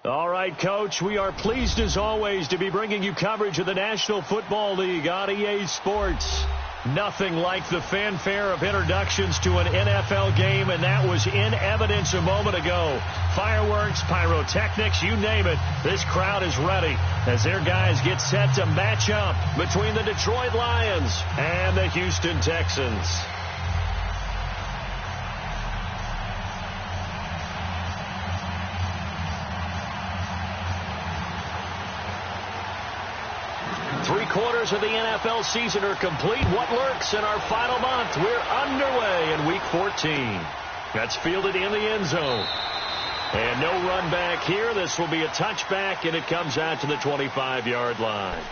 All right, Coach, we are pleased as always to be bringing you coverage of the National Football League on EA Sports. Nothing like the fanfare of introductions to an NFL game, and that was in evidence a moment ago. Fireworks, pyrotechnics, you name it. This crowd is ready as their guys get set to match up between the Detroit Lions and the Houston Texans. Three-quarters of the NFL season are complete. What lurks in our final month? We're underway in Week 14. That's fielded in the end zone. And no run back here. This will be a touchback, and it comes out to the 25-yard line.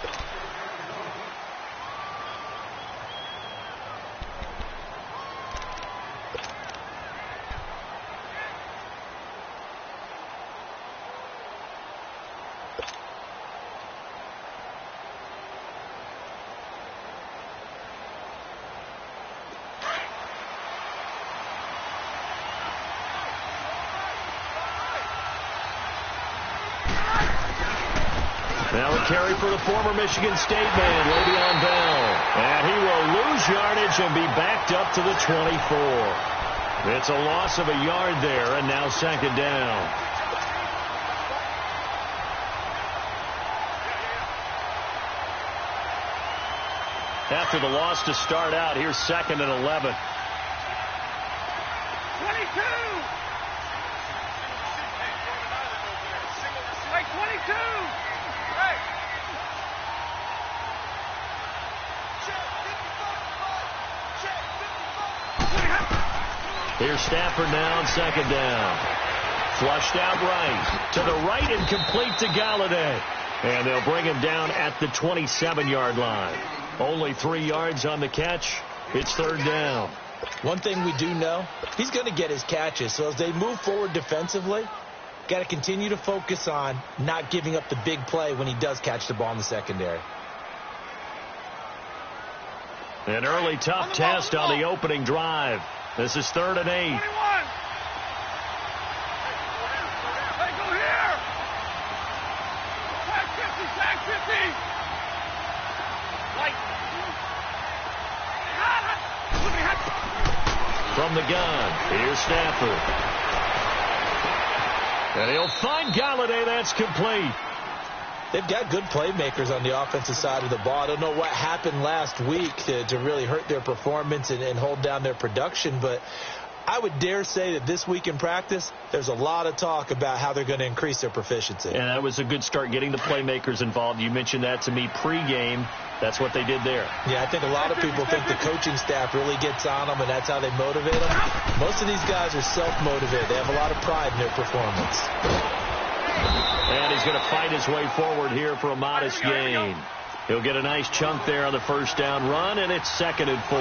Now a carry for the former Michigan State man, Le'Veon Bell. And he will lose yardage and be backed up to the 24. It's a loss of a yard there, and now second down. After the loss to start out, here's second and 11. 22! Like 22! Here's Stafford now on second down. Flushed out right. To the right and complete to Galladay. And they'll bring him down at the 27-yard line. Only 3 yards on the catch. It's third down. One thing we do know, he's going to get his catches. So as they move forward defensively, got to continue to focus on not giving up the big play when he does catch the ball in the secondary. An early tough test on the opening drive. This is 3rd and 8. 21. Hey, go here. Tag 50, tag 50. Like. From the gun, here's Stafford. And he'll find Galladay. That's complete. They've got good playmakers on the offensive side of the ball. I don't know what happened last week to really hurt their performance and hold down their production, but I would dare say that this week in practice, there's a lot of talk about how they're going to increase their proficiency. And that was a good start, getting the playmakers involved. You mentioned that to me pregame. That's what they did there. Yeah, I think a lot of people think the coaching staff really gets on them, and that's how they motivate them. Most of these guys are self-motivated. They have a lot of pride in their performance. And he's going to fight his way forward here for a modest gain. He'll get a nice chunk there on the first down run, and it's 2nd and 4.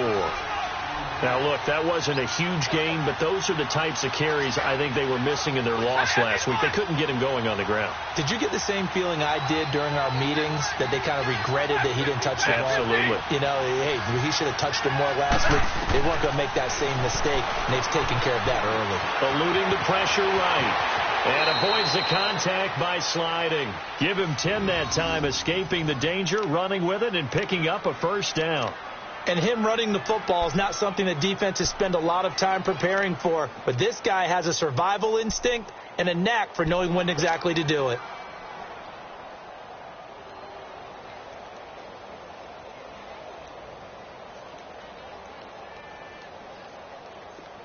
Now, look, that wasn't a huge gain, but those are the types of carries I think they were missing in their loss last week. They couldn't get him going on the ground. Did you get the same feeling I did during our meetings, that they kind of regretted that he didn't touch the ball? Absolutely. You know, hey, he should have touched him more last week. They weren't going to make that same mistake, and they've taken care of that early. Eluding the pressure right. And avoids the contact by sliding. Give him 10 that time, escaping the danger, running with it, and picking up a first down. And him running the football is not something that defenses spend a lot of time preparing for. But this guy has a survival instinct and a knack for knowing when exactly to do it.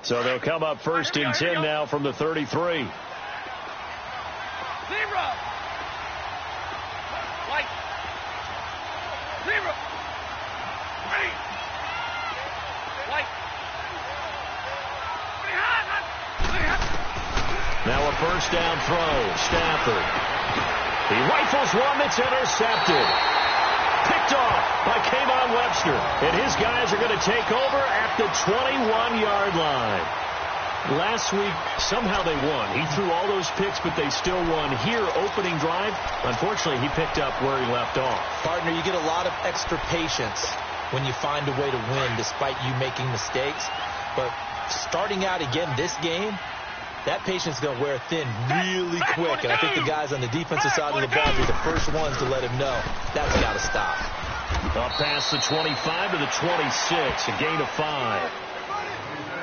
So they'll come up 1st and 10 now from the 33. Zero. White. Zero. Ready. White. Now a first down throw. Stafford. He rifles one that's intercepted. Picked off by Kayvon Webster. And his guys are going to take over at the 21-yard line. Last week, somehow they won. He threw all those picks, but they still won. Here, opening drive, unfortunately, he picked up where he left off. Partner, you get a lot of extra patience when you find a way to win despite you making mistakes. But starting out again this game, that patience is going to wear thin really quick. And I think the guys on the defensive side of the ball will be the first ones to let him know that's got to stop. Up past the 25 to the 26, a gain of 5.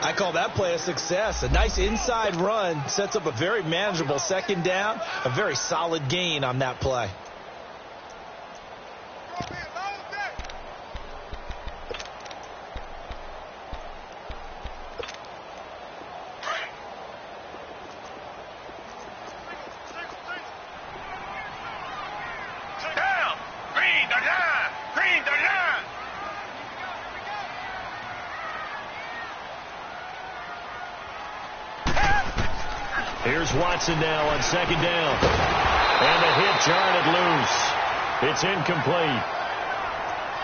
I call that play a success. A nice inside run sets up a very manageable 2nd down, a very solid gain on that play. Down. Green, the line. Green, the line. Here's Watson now on 2nd down. And the hit jarred it loose. It's incomplete.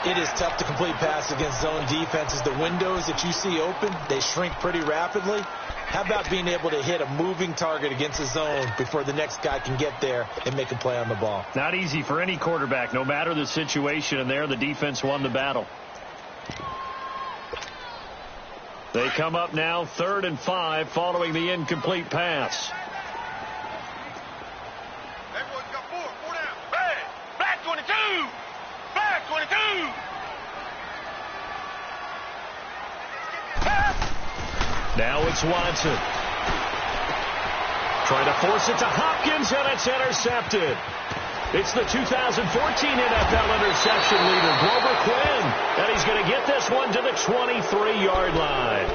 It is tough to complete pass against zone defenses. The windows that you see open, they shrink pretty rapidly. How about being able to hit a moving target against a zone before the next guy can get there and make a play on the ball? Not easy for any quarterback, no matter the situation. And there, the defense won the battle. They come up now 3rd and 5 following the incomplete pass. Everyone's got four down. Red, black 22. Black 22. Now it's Watson. Trying to force it to Hopkins, and it's intercepted. It's the 2014 NFL interception leader, Grover Quinn, and he's going to get this one to the 23-yard line.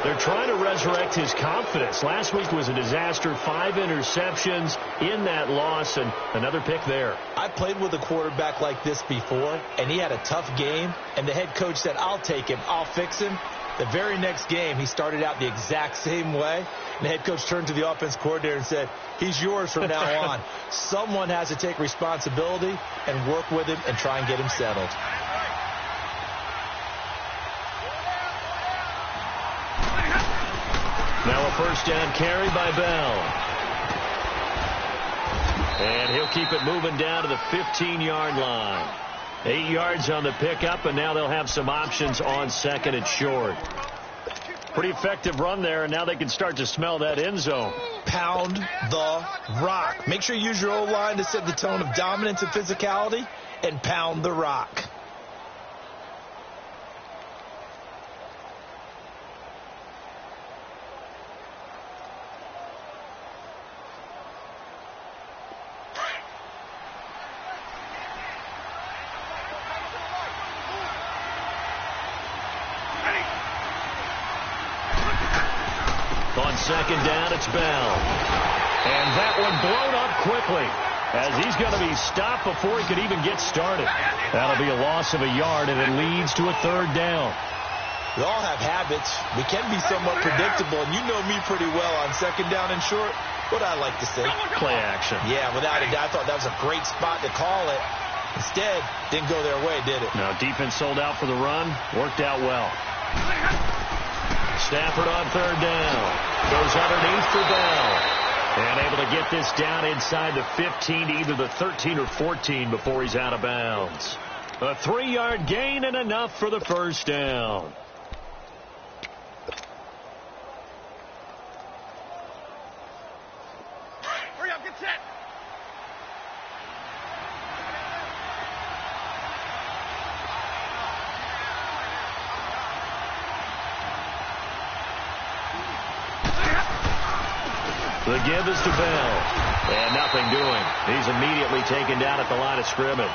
They're trying to resurrect his confidence. Last week was a disaster, 5 interceptions in that loss, and another pick there. I played with a quarterback like this before, and he had a tough game, and the head coach said, I'll take him, I'll fix him. The very next game, he started out the exact same way. And the head coach turned to the offense coordinator and said, he's yours from now on. Someone has to take responsibility and work with him and try and get him settled. Now a first down carry by Bell. And he'll keep it moving down to the 15-yard line. 8 yards on the pickup, and now they'll have some options on 2nd and short. Pretty effective run there, and now they can start to smell that end zone. Pound the rock. Make sure you use your O-line to set the tone of dominance and physicality, and pound the rock. On 2nd down, it's Bell. And that one blown up quickly as he's going to be stopped before he could even get started. That'll be a loss of a yard, and it leads to a 3rd down. We all have habits. We can be somewhat predictable, and you know me pretty well on 2nd down and short. what I like to say. Play action. Yeah, without a doubt. I thought that was a great spot to call it. Instead, didn't go their way, did it? No, defense sold out for the run. Worked out well. Stafford on third down. Goes underneath for Bell. And able to get this down inside the 15 to either the 13 or 14 before he's out of bounds. A 3-yard gain and enough for the first down. Hurry up, get set. The give is to Bell. And nothing doing. He's immediately taken down at the line of scrimmage.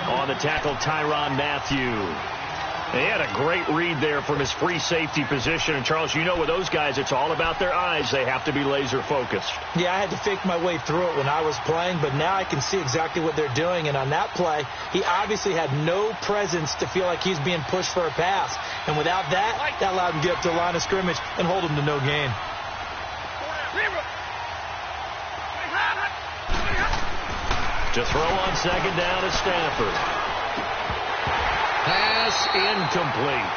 On the tackle, Tyrann Mathieu. He had a great read there from his free safety position. And, Charles, you know with those guys, it's all about their eyes. They have to be laser-focused. Yeah, I had to fake my way through it when I was playing, but now I can see exactly what they're doing. And on that play, he obviously had no presence to feel like he's being pushed for a pass. And without that, that allowed him to get up to the line of scrimmage and hold him to no gain. To throw on second down is Stafford. Pass incomplete.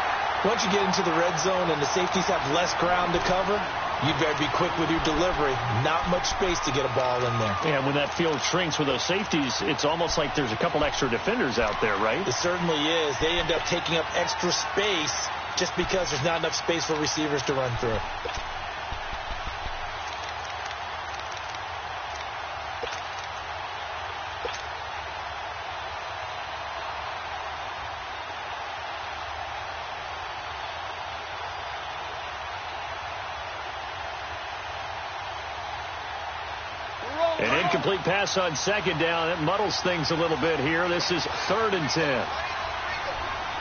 Once you get into the red zone and the safeties have less ground to cover, you'd better be quick with your delivery. Not much space to get a ball in there. And when that field shrinks with those safeties, it's almost like there's a couple extra defenders out there, right? It certainly is. They end up taking up extra space just because there's not enough space for receivers to run through. An incomplete pass on second down. It muddles things a little bit here. This is 3rd and 10.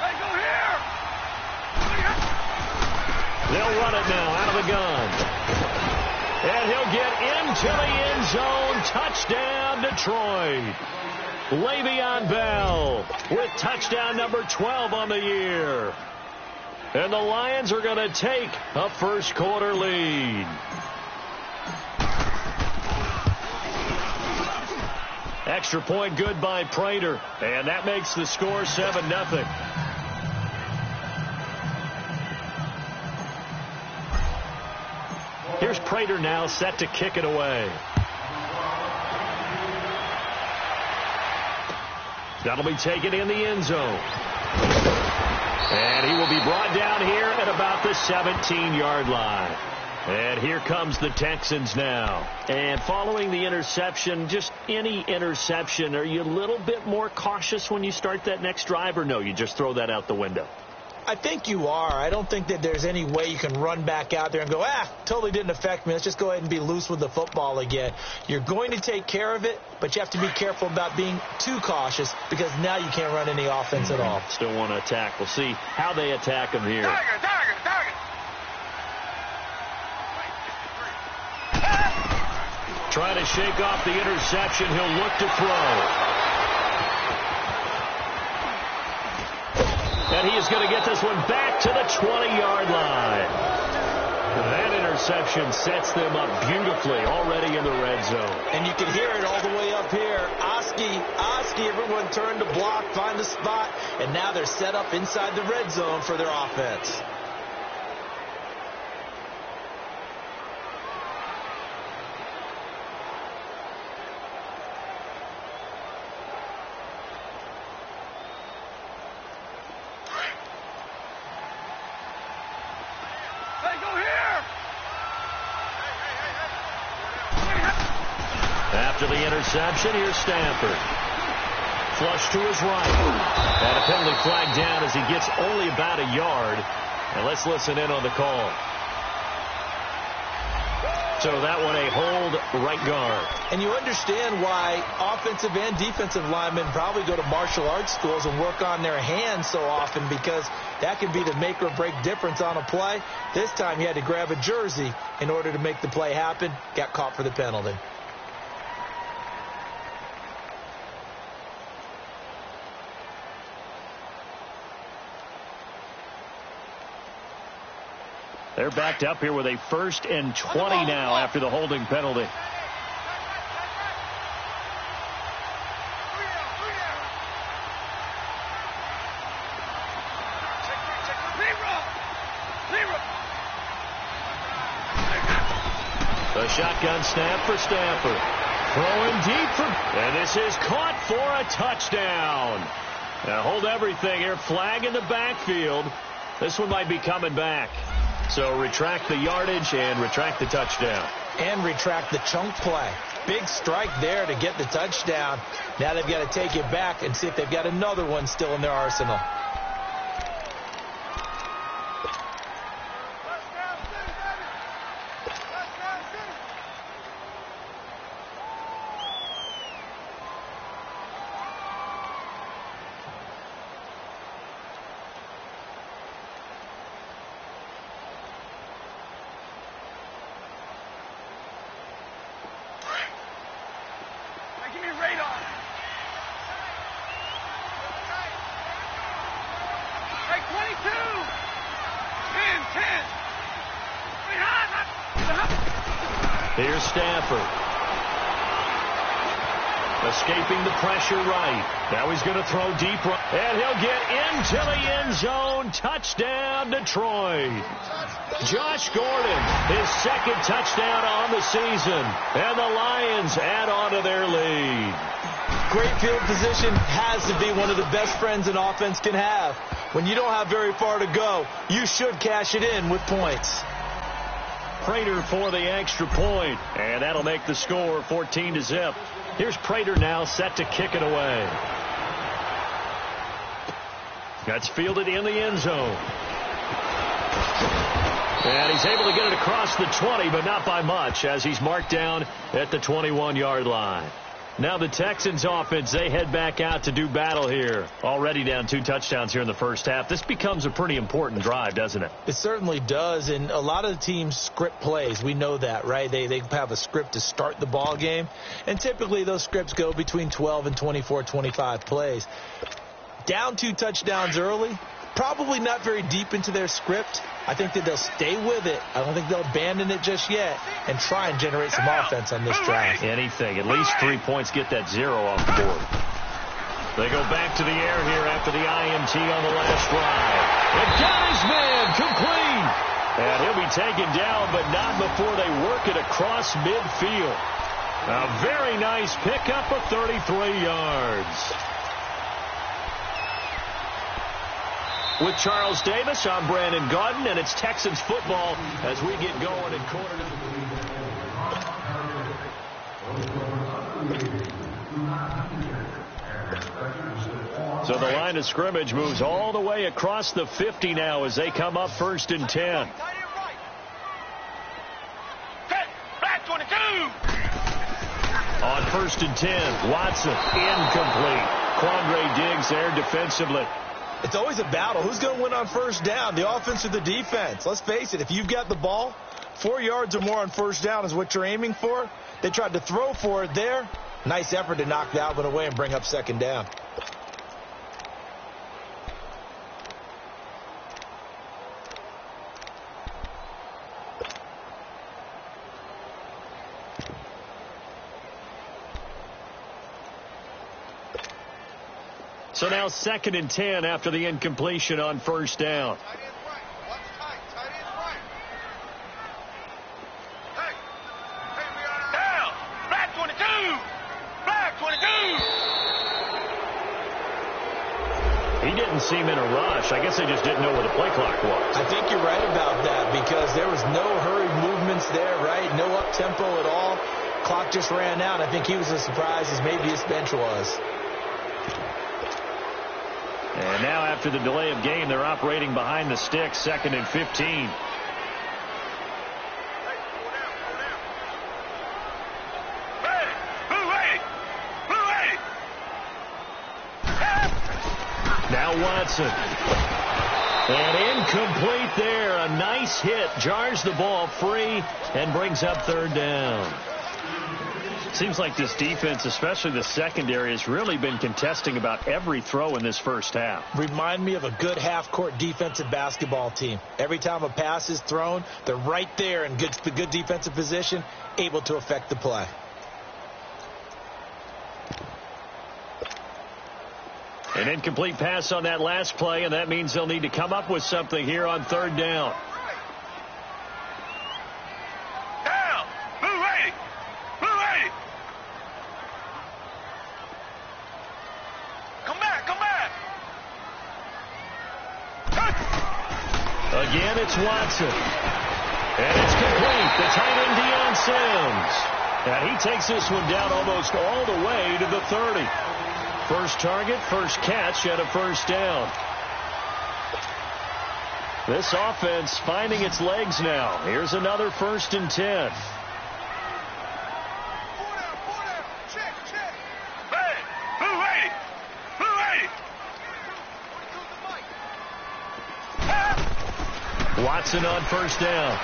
Hey, go here! They'll run it now out of the gun. And he'll get into the end zone. Touchdown, Detroit. Le'Veon Bell with touchdown number 12 on the year. And the Lions are going to take a first quarter lead. Extra point good by Prater. And that makes the score 7-0. Here's Prater now set to kick it away. That'll be taken in the end zone. And he will be brought down here at about the 17-yard line. And here comes the Texans now. And following the interception, just any interception, are you a little bit more cautious when you start that next drive, or no, you just throw that out the window? I think you are. I don't think that there's any way you can run back out there and go, totally didn't affect me. Let's just go ahead and be loose with the football again. You're going to take care of it, but you have to be careful about being too cautious because now you can't run any offense at all. Still want to attack. We'll see how they attack him here. Target! Trying to shake off the interception. He'll look to throw. And he is going to get this one back to the 20-yard line. That interception sets them up beautifully already in the red zone. And you can hear it all the way up here. Oski, everyone turned to block, find a spot, and now they're set up inside the red zone for their offense. After the interception, here's Stafford. Flush to his right. And a penalty flag down as he gets only about a yard. And let's listen in on the call. So that one a hold right guard. And you understand why offensive and defensive linemen probably go to martial arts schools and work on their hands so often, because that can be the make or break difference on a play. This time he had to grab a jersey in order to make the play happen. Got caught for the penalty. They're backed up here with a 1st and 20 now after the holding penalty. The shotgun snap for Stafford. Throwing deep and this is caught for a touchdown. Now hold everything here. Flag in the backfield. This one might be coming back. So retract the yardage and retract the touchdown. And retract the chunk play. Big strike there to get the touchdown. Now they've got to take it back and see if they've got another one still in their arsenal. Here's Stafford. Escaping the pressure right. Now he's going to throw deep right. And he'll get into the end zone. Touchdown, Detroit. Josh Gordon, his 2nd touchdown on the season. And the Lions add on to their lead. Great field position has to be one of the best friends an offense can have. When you don't have very far to go, you should cash it in with points. Prater for the extra point, and that'll make the score 14-0. Here's Prater now set to kick it away. That's fielded in the end zone. And he's able to get it across the 20, but not by much, as he's marked down at the 21-yard line. Now the Texans offense, they head back out to do battle here. Already down 2 touchdowns here in the first half. This becomes a pretty important drive, doesn't it? It certainly does, and a lot of the teams script plays. We know that, right? They have a script to start the ball game, and typically those scripts go between 12 and 24, 25 plays. Down 2 touchdowns early, probably not very deep into their script. I think that they'll stay with it. I don't think they'll abandon it just yet and try and generate some offense on this drive. Anything. At least 3 points, get that 0 off the board. They go back to the air here after the IMT on the last drive. And got his man complete. And he'll be taken down, but not before they work it across midfield. A very nice pickup of 33 yards. With Charles Davis, I'm Brandon Gaudin, and it's Texans football as we get going in quarter number. So the line of scrimmage moves all the way across the 50 now as they come up 1st and 10. Back 22. On 1st and 10, Watson incomplete. Quandre Diggs there defensively. It's always a battle. Who's going to win on 1st down, the offense or the defense? Let's face it, if you've got the ball, 4 yards or more on 1st down is what you're aiming for. They tried to throw for it there. Nice effort to knock that one away and bring up 2nd down. So now 2nd and 10 after the incompletion on 1st down. Tight end right. Watch tight. Tight end right. Hey, we are down. Back 22. Back 22. He didn't seem in a rush. I guess they just didn't know where the play clock was. I think you're right about that because there was no hurried movements there, right? No up-tempo at all. Clock just ran out. I think he was as surprised as maybe his bench was. And now after the delay of game, they're operating behind the sticks, 2nd and 15. Now Watson. And incomplete there. A nice hit. Jars the ball free and brings up 3rd down. Seems like this defense, especially the secondary, has really been contesting about every throw in this first half. Remind me of a good half-court defensive basketball team. Every time a pass is thrown, they're right there in the good defensive position, able to affect the play. An incomplete pass on that last play, and that means they'll need to come up with something here on third down. Down. Move 80. Move 80. Come back. Come back. Again, it's Watson. And it's complete. The tight end, Deion Sims. And he takes this one down almost all the way to the 30. First target, first catch, and a first down. This offense finding its legs now. Here's another 1st and 10. Check. Hey, move 80. Move 80. Watson on first down.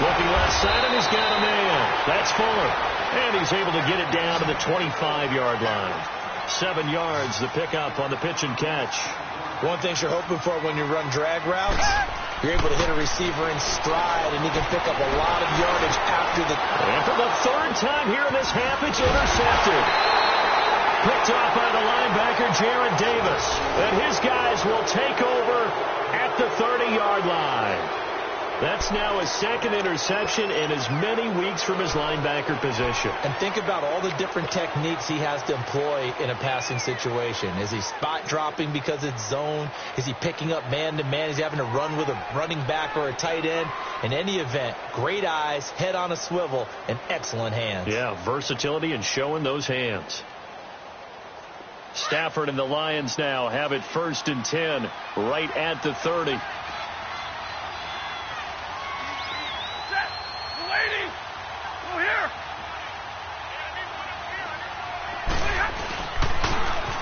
Looking left side, and he's got a man. That's Fuller. And he's able to get it down to the 25-yard line. 7 yards, the pickup on the pitch and catch. One thing you're hoping for when you run drag routes, you're able to hit a receiver in stride, and he can pick up a lot of yardage after the... And for the 3rd time here in this half, it's intercepted. Picked off by the linebacker, Jarrad Davis. And his guys will take over at the 30-yard line. That's now his 2nd interception in as many weeks from his linebacker position. And think about all the different techniques he has to employ in a passing situation. Is he spot dropping because it's zone? Is he picking up man-to-man? Is he having to run with a running back or a tight end? In any event, great eyes, head on a swivel, and excellent hands. Yeah, versatility and showing those hands. Stafford and the Lions now have it 1st and 10 right at the 30.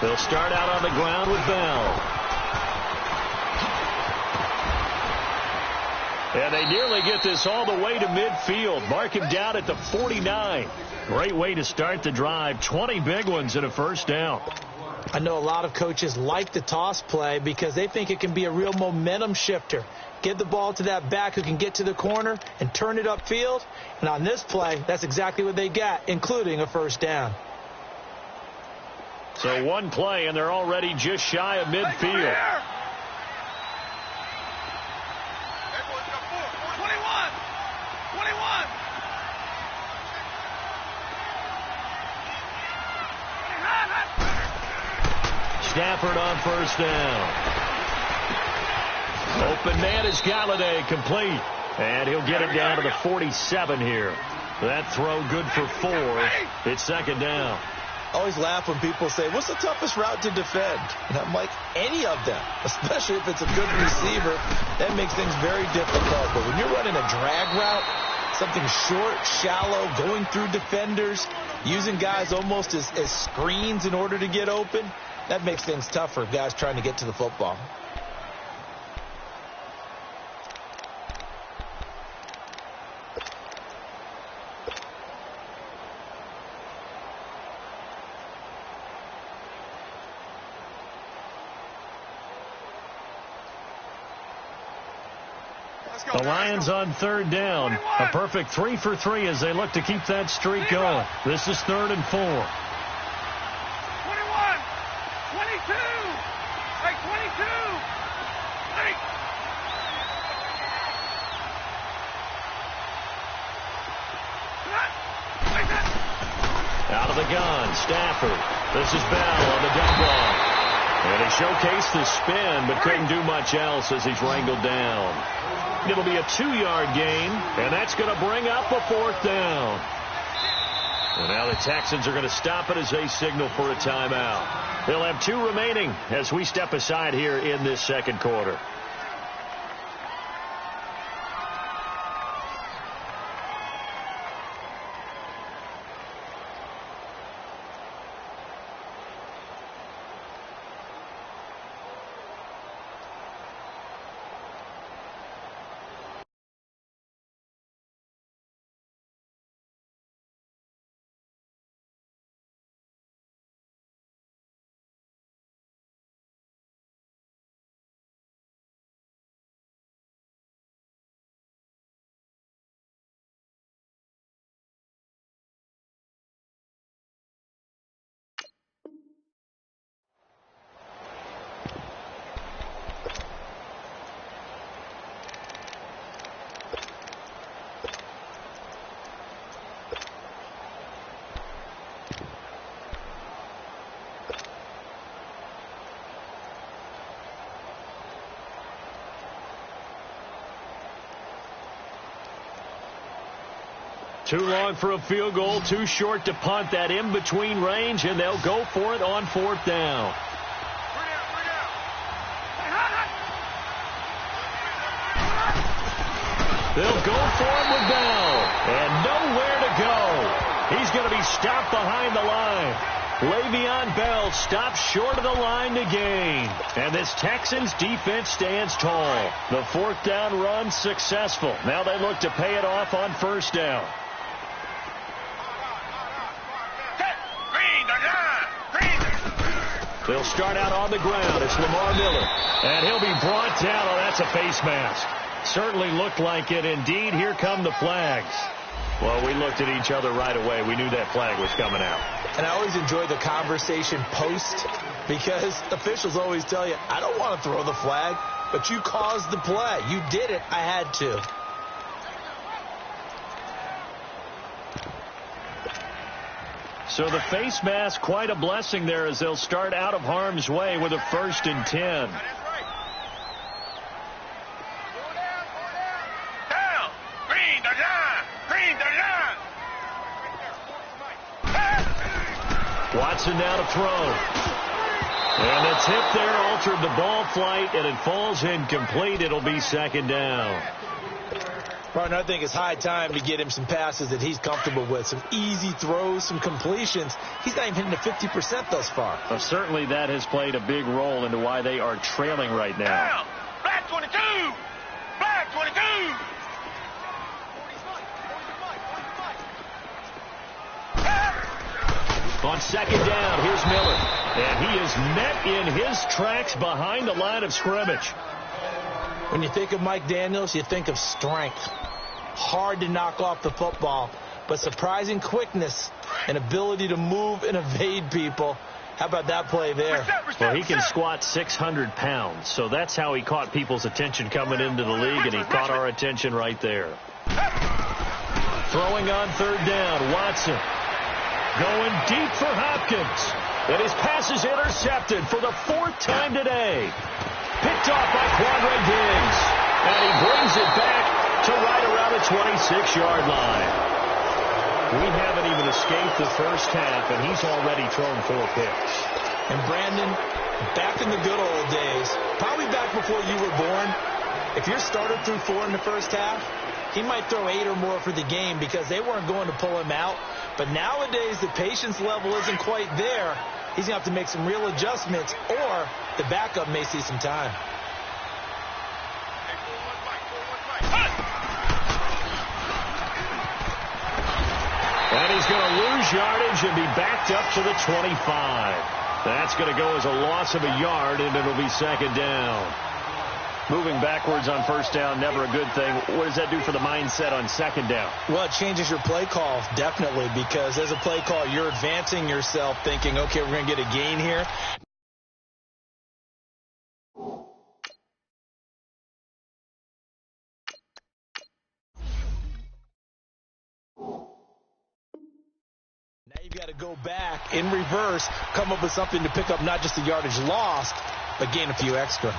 They'll start out on the ground with Bell. And they nearly get this all the way to midfield. Mark him down at the 49. Great way to start the drive. 20 big ones and a first down. I know a lot of coaches like the toss play because they think it can be a real momentum shifter. Give the ball to that back who can get to the corner and turn it upfield. And on this play, that's exactly what they got, including a first down. So one play, and they're already just shy of midfield. Stafford on first down. Open man is Galladay, complete. And he'll get it down to the 47 here. That throw good for 4. It's 2nd down. I always laugh when people say, what's the toughest route to defend? And I'm like, any of them, especially if it's a good receiver. That makes things very difficult. But when you're running a drag route, something short, shallow, going through defenders, using guys almost as screens in order to get open, that makes things tough for guys trying to get to the football. The Lions on 3rd down. A perfect 3 for 3 as they look to keep that streak going. This is 3rd and 4. 21, 22, hey, 22, hey. Out of the gun, Stafford. This is Bell on the dump off. And he showcased the spin, but couldn't do much else as he's wrangled down. It'll be a 2-yard gain, and that's going to bring up a 4th down. And now the Texans are going to stop it as they signal for a timeout. They'll have 2 remaining as we step aside here in this 2nd quarter. Too long for a field goal, too short to punt. That in-between range, and they'll go for it on 4th down. They'll go for it with Bell, and nowhere to go. He's going to be stopped behind the line. Le'Veon Bell stops short of the line to gain. And this Texans defense stands tall. The 4th down run successful. Now they look to pay it off on 1st down. They'll start out on the ground. It's Lamar Miller. And he'll be brought down. Oh, that's a face mask. Certainly looked like it. Indeed, here come the flags. Well, we looked at each other right away. We knew that flag was coming out. And I always enjoy the conversation post because officials always tell you, I don't want to throw the flag, but you caused the play. You did it. I had to. So the face mask, quite a blessing there as they'll start out of harm's way with a 1st and 10. Watson now to throw. And the tip there altered the ball flight, and it falls incomplete. It'll be 2nd down. Partner, I think it's high time to get him some passes that he's comfortable with. Some easy throws, some completions. He's not even hitting the 50% thus far. Well, certainly that has played a big role into why they are trailing right now. Black 22! Black 22! On 2nd down, here's Miller. And he is met in his tracks behind the line of scrimmage. When you think of Mike Daniels, you think of strength. Hard to knock off the football, but surprising quickness and ability to move and evade people. How about that play there? Well, he can squat 600 pounds, so that's how he caught people's attention coming into the league, and he caught our attention right there. Throwing on 3rd down, Watson. Going deep for Hopkins. And his pass is intercepted for the 4th time today. Picked off by Quandre Diggs. And he brings it back to right around the 26-yard line. We haven't even escaped the first half, and he's already thrown 4 picks. And Brandon, back in the good old days, probably back before you were born, if your starter threw 4 in the first half, he might throw 8 or more for the game because they weren't going to pull him out. But nowadays, the patience level isn't quite there. He's going to have to make some real adjustments, or the backup may see some time. And he's going to lose yardage and be backed up to the 25. That's going to go as a loss of a yard, and it'll be 2nd down. Moving backwards on 1st down, never a good thing. What does that do for the mindset on 2nd down? Well, it changes your play call, definitely, because as a play call, you're advancing yourself thinking, okay, we're going to get a gain here. Now you've got to go back in reverse, come up with something to pick up not just the yardage lost, but gain a few extra.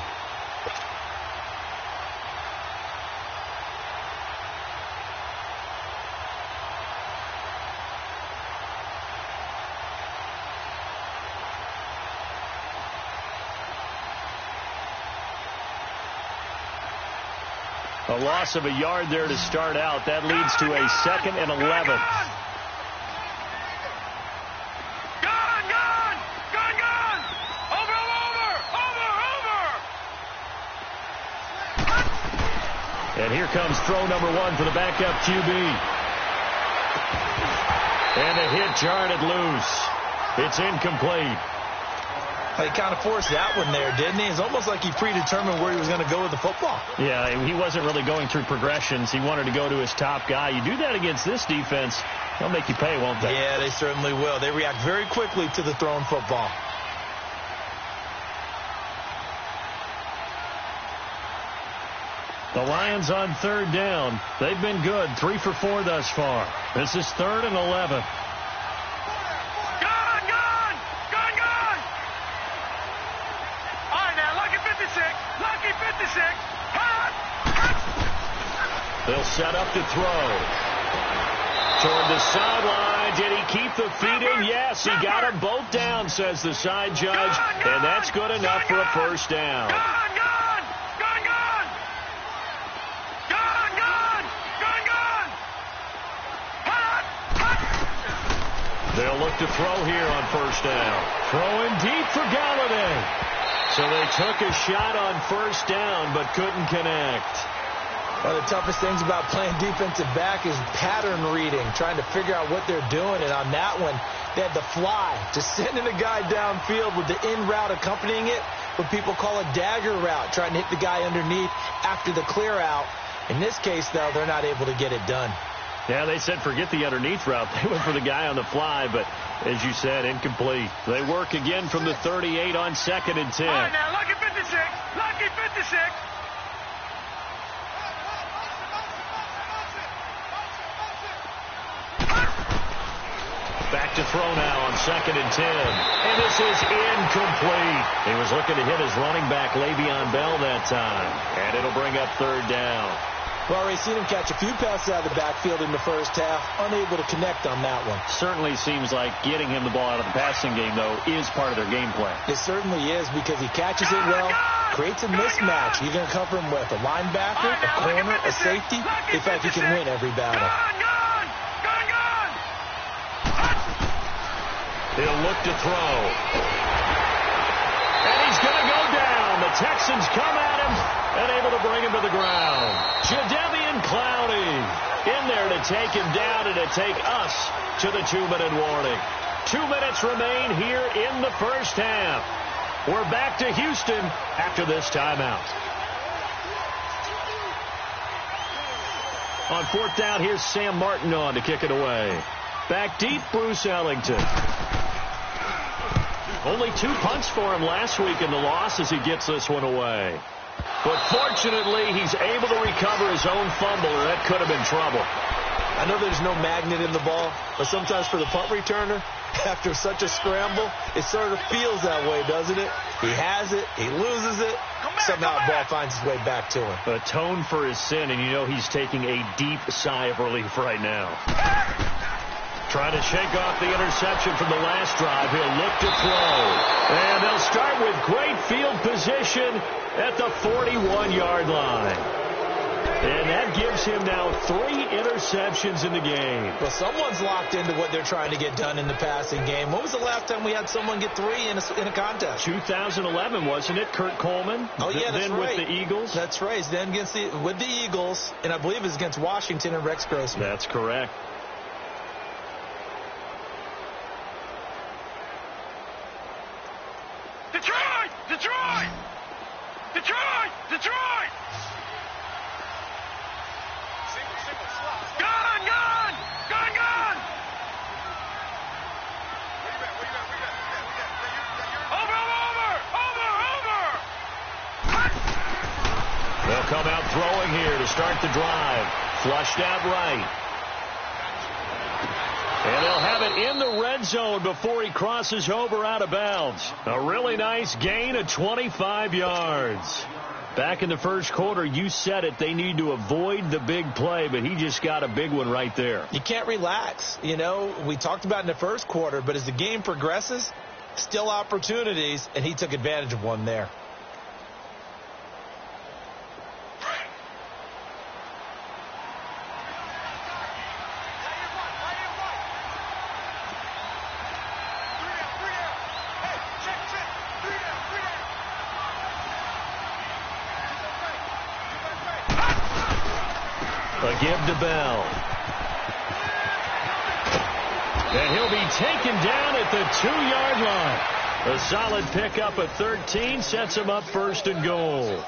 A loss of a yard there to start out. That leads to a 2nd and 11. Gone! Over! And here comes throw number 1 for the backup QB. And a hit jarred loose. It's incomplete. He kind of forced that one there, didn't he? It's almost like he predetermined where he was going to go with the football. Yeah, he wasn't really going through progressions. He wanted to go to his top guy. You do that against this defense, they'll make you pay, won't they? Yeah, they certainly will. They react very quickly to the thrown football. The Lions on 3rd down. They've been good, 3 for 4 thus far. This is 3rd and 11. They'll set up to throw. Toward the sideline. Did he keep the feet in? Yes, he got them both down, says the side judge. And that's good enough for a first down. They'll look to throw here on first down. Throwing deep for Galladay. So they took a shot on first down but couldn't connect. One of the toughest things about playing defensive back is pattern reading, trying to figure out what they're doing. And on that one, they had the fly, just sending a guy downfield with the in route accompanying it, what people call a dagger route, trying to hit the guy underneath after the clear out. In this case, though, they're not able to get it done. Yeah, they said forget the underneath route. They went for the guy on the fly, but as you said, incomplete. They work again from the 38 on 2nd and 10. All right, now, lucky 56. Lucky 56. Back to throw now on 2nd and 10. And this is incomplete. He was looking to hit his running back, Le'Veon Bell, that time. And it'll bring up 3rd down. Well, we've seen him catch a few passes out of the backfield in the first half, unable to connect on that one. Certainly seems like getting him the ball out of the passing game, though, is part of their game plan. It certainly is because he catches it well, creates a mismatch. You're going to cover him with a linebacker, a corner, a safety. In fact, he can win every battle. He'll look to throw. And he's going to go down. The Texans come at him and able to bring him to the ground. Jadeveon Clowney in there to take him down and to take us to the 2-minute warning. 2 minutes remain here in the first half. We're back to Houston after this timeout. On 4th down, here's Sam Martin on to kick it away. Back deep, Bruce Ellington. Only 2 punts for him last week in the loss as he gets this one away. But fortunately, he's able to recover his own fumble, or that could have been trouble. I know there's no magnet in the ball, but sometimes for the punt returner, after such a scramble, it sort of feels that way, doesn't it? He has it, he loses it, somehow the ball finds its way back to him. Atone for his sin, and you know he's taking a deep sigh of relief right now. Trying to shake off the interception from the last drive. He'll look to throw. And they'll start with great field position at the 41-yard line. And that gives him now 3 interceptions in the game. Well, someone's locked into what they're trying to get done in the passing game. When was the last time we had someone get 3 in a contest? 2011, wasn't it? Kurt Coleman. Oh, yeah, that's then right. With the Eagles. That's right. Then with the Eagles, and I believe it was against Washington and Rex Grossman. That's correct. Detroit! Detroit! Detroit! Detroit! Gun! Gun! Gun! Gun! Over! They'll come out throwing here to start the drive. Flushed out right. And they'll have it in the red zone before he crosses over out of bounds. A really nice gain of 25 yards. Back in the first quarter, you said it, they need to avoid the big play, but he just got a big one right there. You can't relax. You know, we talked about in the first quarter, but as the game progresses, still opportunities, and he took advantage of one there. A give to Bell. And he'll be taken down at the 2-yard line. A solid pickup at 13 sets him up 1st and goal.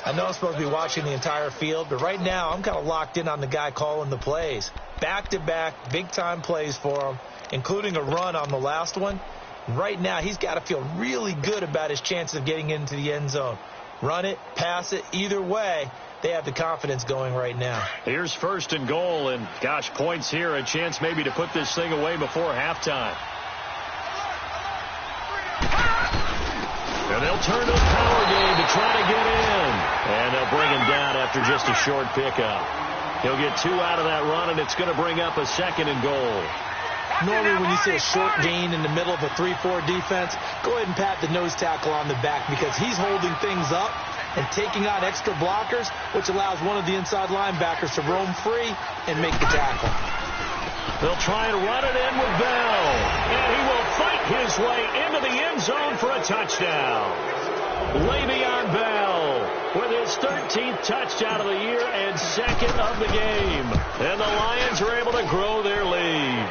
I know I'm supposed to be watching the entire field, but right now I'm kind of locked in on the guy calling the plays. Back-to-back, big-time plays for him, including a run on the last one. Right now he's got to feel really good about his chances of getting into the end zone. Run it, pass it, either way, they have the confidence going right now. Here's 1st and goal, and gosh, points here, a chance maybe to put this thing away before halftime. And they'll turn to the power game to try to get in. And they'll bring him down after just a short pickup. He'll get 2 out of that run, and it's going to bring up a 2nd and goal. Normally when you see a short gain in the middle of a 3-4 defense, go ahead and pat the nose tackle on the back because he's holding things up and taking on extra blockers, which allows one of the inside linebackers to roam free and make the tackle. They'll try and run it in with Bell, and he will fight his way into the end zone for a touchdown. Le'Veon Bell with his 13th touchdown of the year and 2nd of the game. And the Lions are able to grow their lead.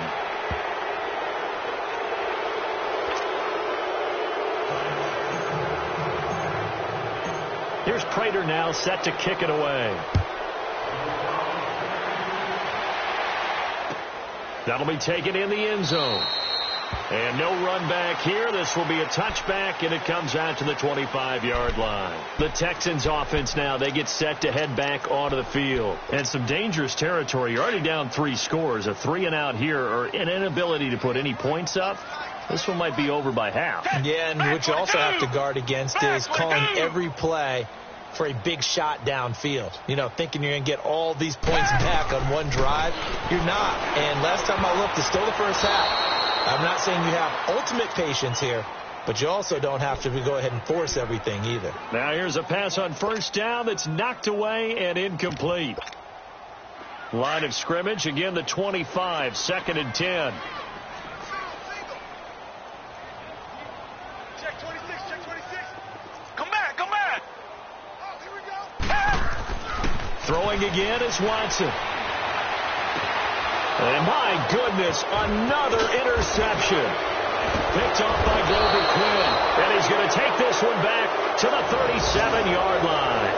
Here's Prater now set to kick it away. That'll be taken in the end zone. And no run back here. This will be a touchback, and it comes out to the 25-yard line. The Texans offense now, they get set to head back onto the field. And some dangerous territory. You're already down 3 scores. A 3-and-out here, or an inability to put any points up. This one might be over by half. Yeah, and what you also have to guard against is calling every play for a big shot downfield. You know, thinking you're going to get all these points back on one drive. You're not. And last time I looked, it's still the first half. I'm not saying you have ultimate patience here, but you also don't have to go ahead and force everything either. Now here's a pass on first down that's knocked away and incomplete. Line of scrimmage, again the 25, 2nd and 10. Check 26, check 26. Come back, come back. Oh, here we go. Throwing again is Watson. And my goodness, another interception. Picked off by Grover Quinn. And he's going to take this one back to the 37-yard line.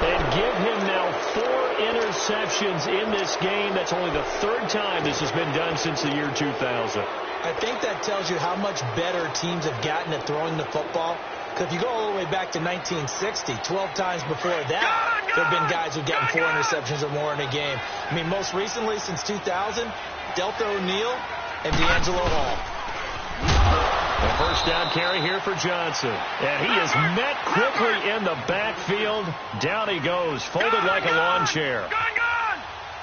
And give him now 4 interceptions in this game. That's only the 3rd time this has been done since the year 2000. I think that tells you how much better teams have gotten at throwing the football. Because if you go all the way back to 1960, 12 times before that, there have been guys who've gotten 4 interceptions or more in a game. I mean, most recently, since 2000, Delta O'Neal and D'Angelo Hall. A first down carry here for Johnson. And he is met quickly in the backfield. Down he goes, folded like a lawn chair.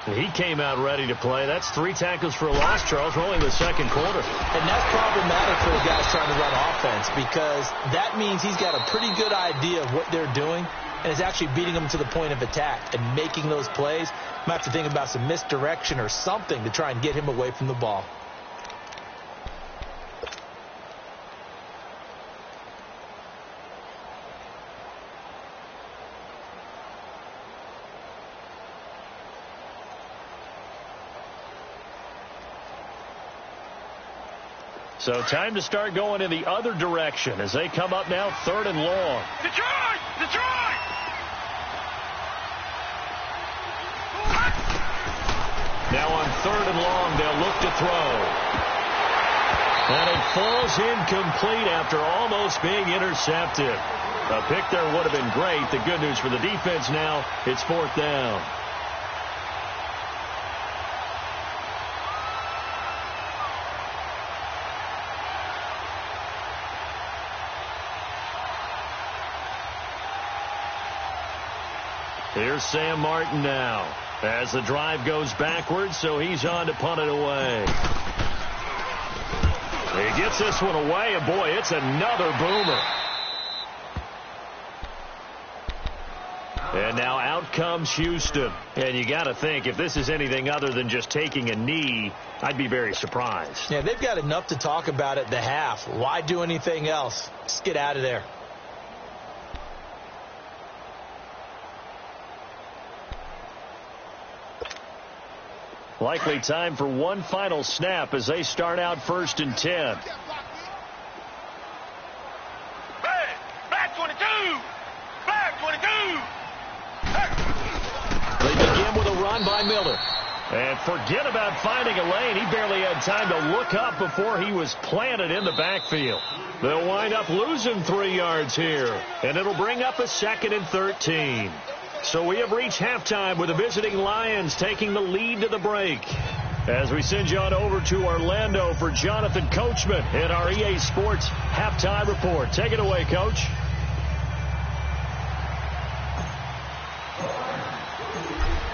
He came out ready to play. That's 3 tackles for a loss, Charles. We're only in the 2nd quarter. And that's problematic for the guys trying to run offense because that means he's got a pretty good idea of what they're doing and is actually beating them to the point of attack and making those plays. Might have to think about some misdirection or something to try and get him away from the ball. So time to start going in the other direction as they come up now 3rd and long. Detroit! Detroit! Now on 3rd and long, they'll look to throw. And it falls incomplete after almost being intercepted. A pick there would have been great. The good news for the defense now, it's 4th down. Here's Sam Martin now as the drive goes backwards, so he's on to punt it away. He gets this one away, and boy, it's another boomer. And now out comes Houston. And you got to think, if this is anything other than just taking a knee, I'd be very surprised. Yeah, they've got enough to talk about at the half. Why do anything else? Just get out of there. Likely time for one final snap as they start out 1st and 10. Back 22! Back 22! They begin with a run by Miller. And forget about finding a lane. He barely had time to look up before he was planted in the backfield. They'll wind up losing 3 yards here. And it'll bring up a 2nd and 13. So we have reached halftime with the visiting Lions taking the lead to the break. As we send you on over to Orlando for Jonathan Coachman in our EA Sports Halftime Report. Take it away, Coach.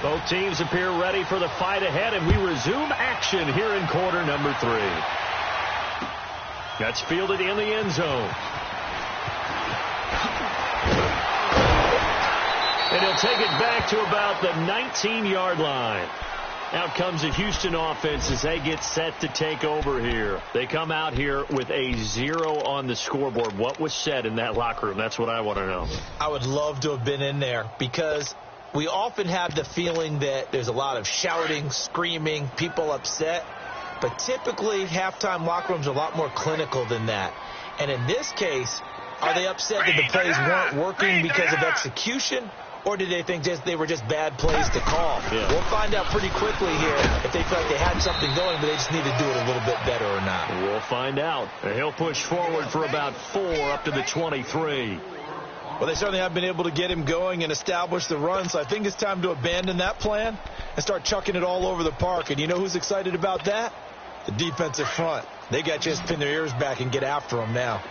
Both teams appear ready for the fight ahead, and we resume action here in quarter number 3. That's fielded in the end zone. And he'll take it back to about the 19-yard line. Out comes the Houston offense as they get set to take over here. They come out here with a 0 on the scoreboard. What was said in that locker room? That's what I want to know. I would love to have been in there because we often have the feeling that there's a lot of shouting, screaming, people upset. But typically, halftime locker rooms are a lot more clinical than that. And in this case, are they upset that the plays weren't working because of execution? Or did they think they were just bad plays to call? Yeah. We'll find out pretty quickly here if they feel like they had something going, but they just need to do it a little bit better or not. We'll find out. And he'll push forward for about 4 up to the 23. Well, they certainly have been able to get him going and establish the run, so I think it's time to abandon that plan and start chucking it all over the park. And you know who's excited about that? The defensive front. They got to just pin their ears back and get after him now.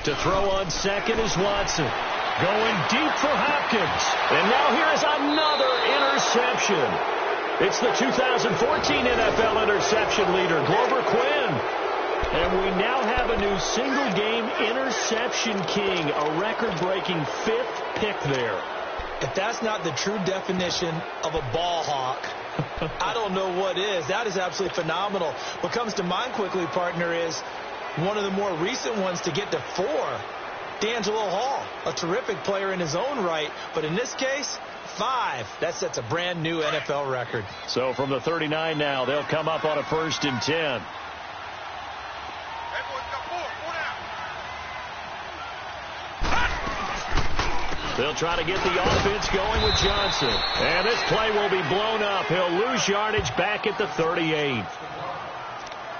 To throw on second is Watson. Going deep for Hopkins. And now here is another interception. It's the 2014 NFL interception leader, Glover Quinn. And we now have a new single-game interception king, a record-breaking 5th pick there. If that's not the true definition of a ball hawk, I don't know what is. That is absolutely phenomenal. What comes to mind quickly, partner, is one of the more recent ones to get to 4. D'Angelo Hall, a terrific player in his own right, but in this case, 5. That sets a brand new NFL record. So from the 39 now, they'll come up on a 1st and 10. They'll try to get the offense going with Johnson. And this play will be blown up. He'll lose yardage back at the 38.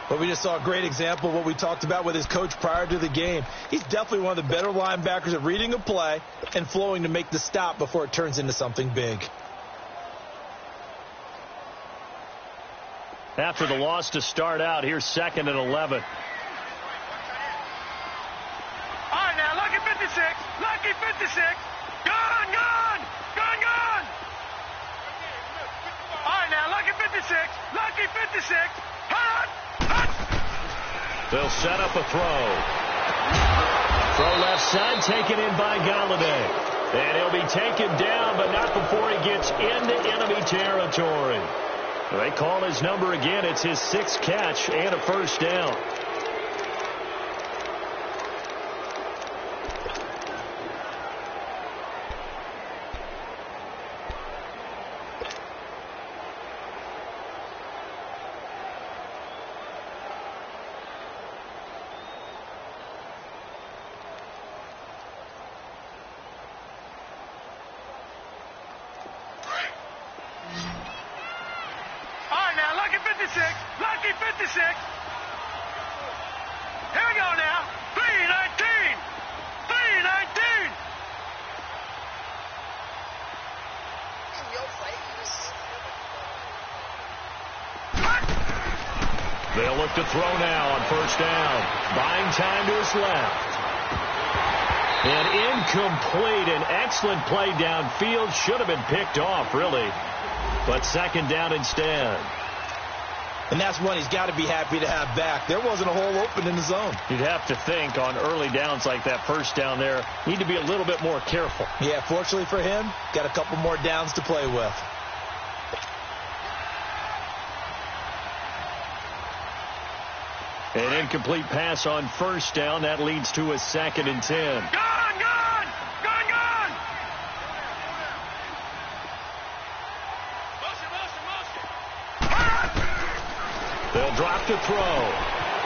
But we just saw a great example of what we talked about with his coach prior to the game. He's definitely one of the better linebackers at reading a play and flowing to make the stop before it turns into something big. After the loss to start out, here's 2nd and 11. All right, now, lucky 56. Lucky 56. Gone, gone. Gone, gone. All right, now, lucky 56. Lucky 56. Hot. They'll set up a throw. Throw left side, taken in by Galladay. And he'll be taken down, but not before he gets into enemy territory. They call his number again. It's his 6th catch and a 1st down. Lucky 56. Here we go now. 319. 319. In your face. They'll look to throw now on 1st down. Buying time to his left. And incomplete. An excellent play downfield. Should have been picked off, really. But 2nd down instead. And that's one he's got to be happy to have back. There wasn't a hole open in the zone. You'd have to think on early downs like that 1st down there, need to be a little bit more careful. Yeah, fortunately for him, got a couple more downs to play with. An incomplete pass on 1st down. That leads to a 2nd and 10. Gone, gone, gone, gone. They'll drop to throw.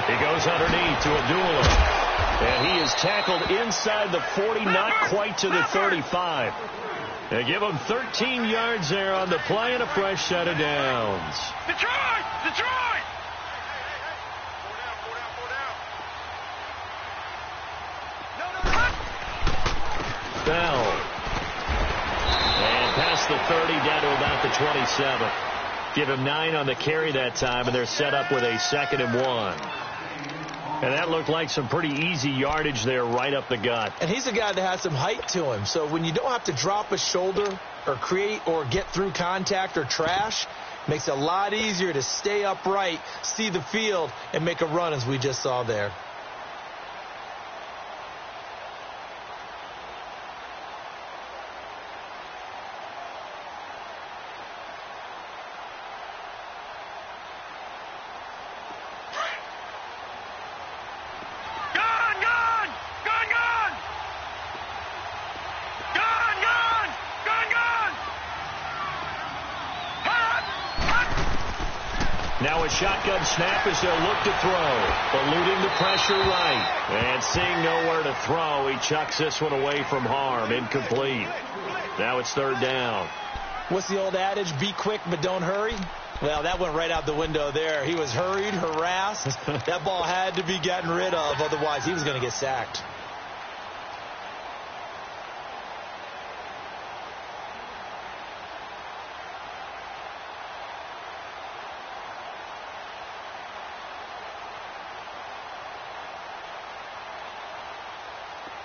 He goes underneath to Abdullah. And he is tackled inside the 40, not quite to the 35. They give him 13 yards there on the play and a fresh set of downs. Detroit! Detroit! Bell. And past the 30 down to about the 27. Give him 9 on the carry that time, and they're set up with a 2nd and 1. And that looked like some pretty easy yardage there right up the gut. And he's a guy that has some height to him. So when you don't have to drop a shoulder or create or get through contact or trash, makes it a lot easier to stay upright, see the field, and make a run as we just saw there. Now a shotgun snap as they'll look to throw. Eluding the pressure right. And seeing nowhere to throw, he chucks this one away from harm. Incomplete. Now it's third down. What's the old adage? Be quick, but don't hurry. Well, that went right out the window there. He was hurried, harassed. That ball had to be gotten rid of. Otherwise, he was going to get sacked.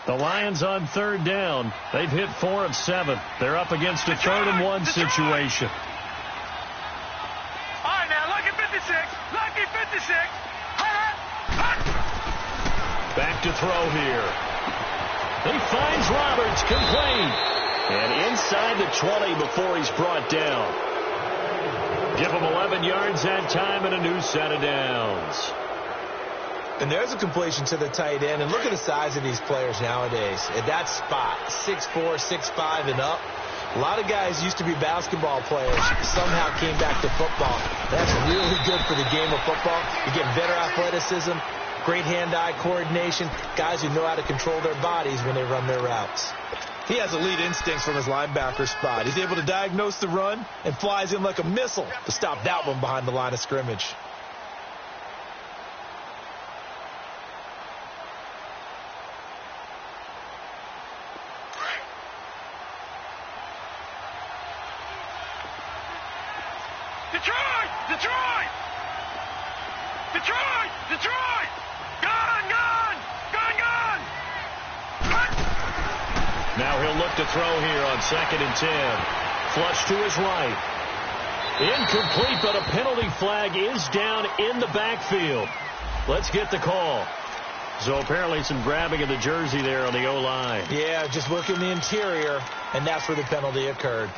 The Lions on third down. They've hit 4 of 7. They're up against a 3rd and 1 situation. All right, now, lucky 56. Lucky 56. Back to throw here. He finds Roberts, complete. And inside the 20 before he's brought down. Give him 11 yards that time and a new set of downs. And there's a completion to the tight end. And look at the size of these players nowadays. At that spot, 6'4", 6'5", and up. A lot of guys used to be basketball players, somehow came back to football. That's really good for the game of football. You get better athleticism, great hand-eye coordination, guys who know how to control their bodies when they run their routes. He has elite instincts from his linebacker spot. He's able to diagnose the run and flies in like a missile to stop that one behind the line of scrimmage. Detroit! Detroit! Detroit! Detroit! Gone! Gone! Gone! Gone! Now he'll look to throw here on 2nd and 10. Flush to his right. Incomplete, but a penalty flag is down in the backfield. Let's get the call. So apparently some grabbing of the jersey there on the O-line. Yeah, just working the interior, and that's where the penalty occurred.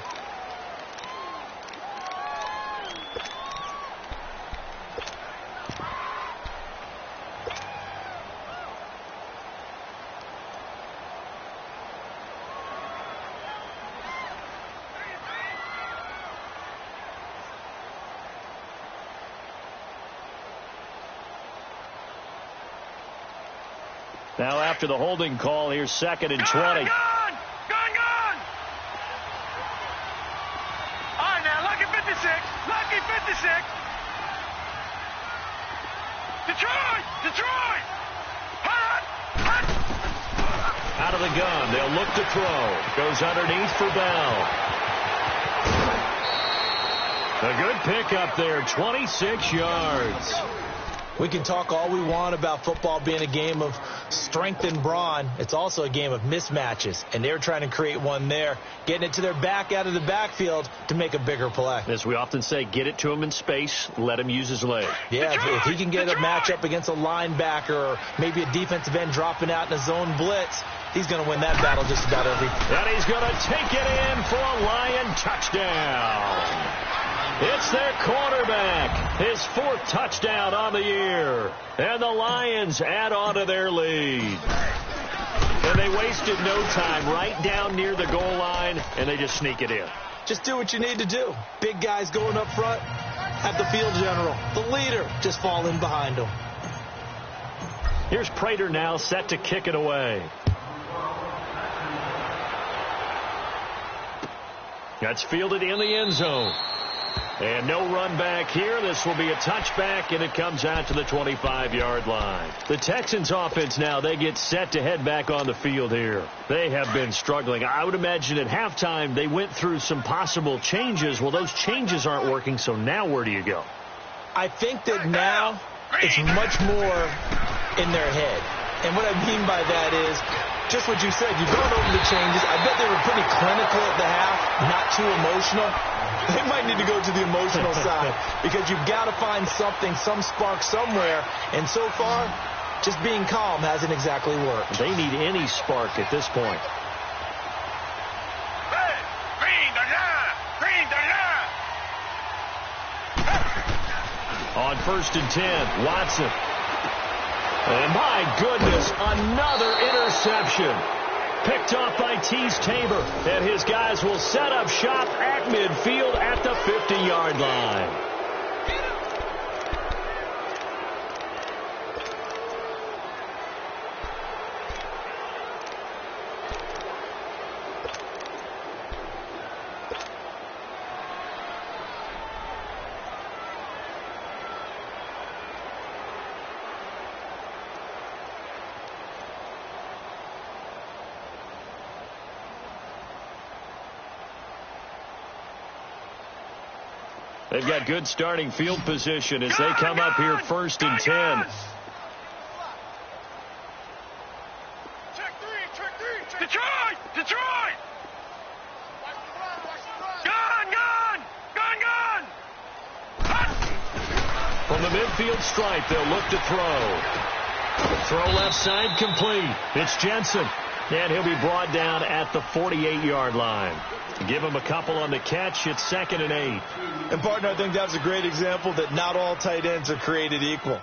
Now after the holding call, here's 2nd and 20. Gone! Gone! Gone! All right, now, lucky 56. Lucky 56. Detroit! Detroit! Hot! Hot! Out of the gun. They'll look to throw. Goes underneath for Bell. A good pickup there, 26 yards. We can talk all we want about football being a game of strength and brawn. It's also a game of mismatches, and they're trying to create one there, getting it to their back out of the backfield to make a bigger play. As we often say, get it to him in space, let him use his leg. Yeah, if he can get a matchup against a linebacker or maybe a defensive end dropping out in a zone blitz, he's going to win that battle just about every. And he's going to take it in for a Lion touchdown. It's their quarterback, his 4th touchdown on the year. And the Lions add on to their lead. And they wasted no time right down near the goal line, and they just sneak it in. Just do what you need to do. Big guys going up front, have the field general, the leader, just fall in behind them. Here's Prater now set to kick it away. That's fielded in the end zone. And no run back here. This will be a touchback, and it comes out to the 25-yard line. The Texans offense now, they get set to head back on the field here. They have been struggling. I would imagine at halftime they went through some possible changes. Well, those changes aren't working, so now where do you go? I think that now it's much more in their head. And what I mean by that is just what you said. You've gone over the changes. I bet they were pretty clinical at the half, not too emotional. They might need to go to the emotional side because you've got to find something, some spark somewhere. And so far, just being calm hasn't exactly worked. They need any spark at this point. Hey, green the line! Green the line! On 1st and 10, Watson. And my goodness, another interception. Picked off by Tease Tabor. And his guys will set up shop at midfield at the 50-yard line. They've got good starting field position as they come up here 1st and 10. Check three. Detroit! Detroit! Gun! From the midfield stripe, they'll look to throw. Throw left side complete. It's Jensen. And he'll be brought down at the 48-yard line. Give him a couple on the catch. It's 2nd and 8. And, partner, I think that's a great example that not all tight ends are created equal.